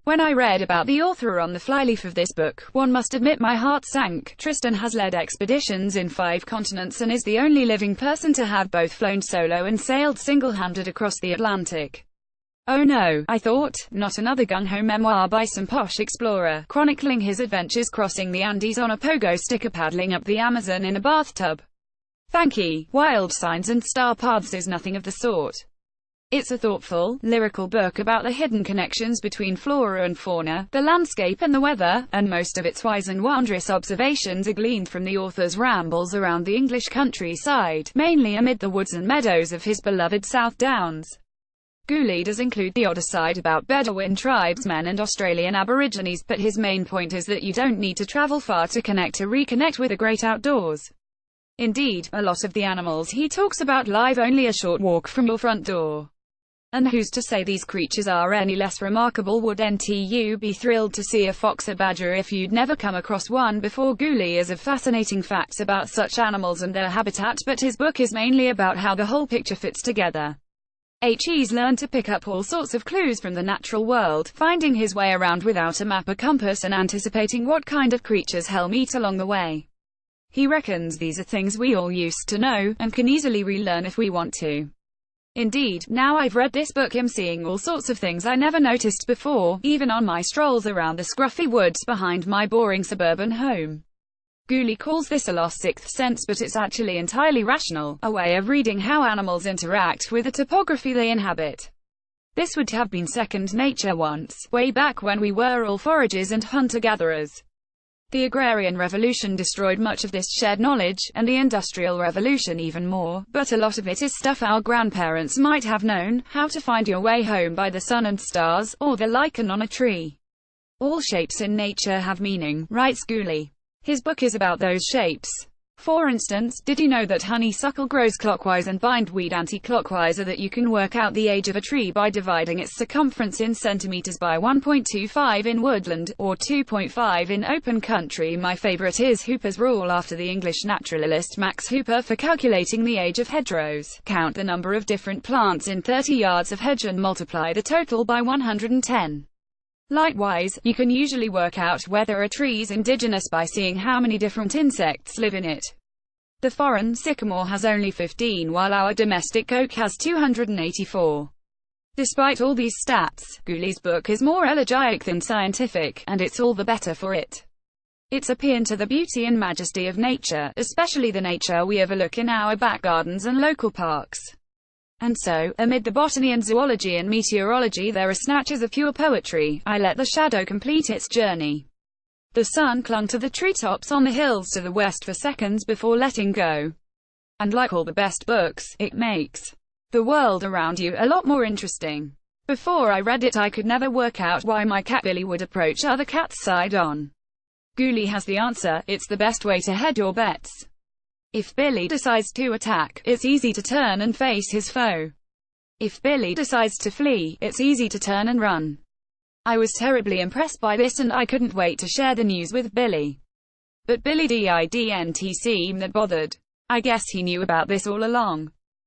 When I read about the author on the flyleaf of this book, one must admit my heart sank. Tristan has led expeditions in 5 continents and is the only living person to have both flown solo and sailed single-handed across the Atlantic. Oh no, I thought, not another gung-ho memoir by some posh explorer, chronicling his adventures crossing the Andes on a pogo sticker paddling up the Amazon in a bathtub. Thanky, Wild Signs and Star Paths is nothing of the sort. It's a thoughtful, lyrical book about the hidden connections between flora and fauna, the landscape and the weather, and most of its wise and wondrous observations are gleaned from the author's rambles around the English countryside, mainly amid the woods and meadows of his beloved South Downs. Ghoulie does include the odd aside about Bedouin tribesmen and Australian Aborigines, but his main point is that you don't need to travel far to reconnect with the great outdoors. Indeed, a lot of the animals he talks about live only a short walk from your front door. And who's to say these creatures are any less remarkable? Wouldn't you be thrilled to see a fox or badger if you'd never come across one before? Ghoulie is of fascinating facts about such animals and their habitat, but his book is mainly about how the whole picture fits together. He's learned to pick up all sorts of clues from the natural world, finding his way around without a map or compass and anticipating what kind of creatures he'll meet along the way. He reckons these are things we all used to know, and can easily relearn if we want to. Indeed, now I've read this book, I'm seeing all sorts of things I never noticed before, even on my strolls around the scruffy woods behind my boring suburban home. Ghoulie calls this a lost sixth sense, but it's actually entirely rational, a way of reading how animals interact with the topography they inhabit. This would have been second nature once, way back when we were all foragers and hunter-gatherers. The agrarian revolution destroyed much of this shared knowledge, and the industrial revolution even more, but a lot of it is stuff our grandparents might have known: how to find your way home by the sun and stars, or the lichen on a tree. All shapes in nature have meaning, writes Ghoulie. His book is about those shapes. For instance, did you know that honeysuckle grows clockwise and bindweed anti-clockwise, or that you can work out the age of a tree by dividing its circumference in centimeters by 1.25 in woodland, or 2.5 in open country? My favorite is Hooper's rule, after the English naturalist Max Hooper, for calculating the age of hedgerows. Count the number of different plants in 30 yards of hedge and multiply the total by 110. Likewise, you can usually work out whether a tree's indigenous by seeing how many different insects live in it. The foreign sycamore has only 15, while our domestic oak has 284. Despite all these stats, Ghoulie's book is more elegiac than scientific, and it's all the better for it. It's a paean to the beauty and majesty of nature, especially the nature we overlook in our back gardens and local parks. And so, amid the botany and zoology and meteorology, there are snatches of pure poetry. I let the shadow complete its journey. The sun clung to the treetops on the hills to the west for seconds before letting go. And like all the best books, it makes the world around you a lot more interesting. Before I read it, I could never work out why my cat Billy would approach other cats side on. Ghoulie has the answer: it's the best way to hedge your bets. If Billy decides to attack, it's easy to turn and face his foe. If Billy decides to flee, it's easy to turn and run. I was terribly impressed by this, and I couldn't wait to share the news with Billy. But Billy didn't seem that bothered. I guess he knew about this all along.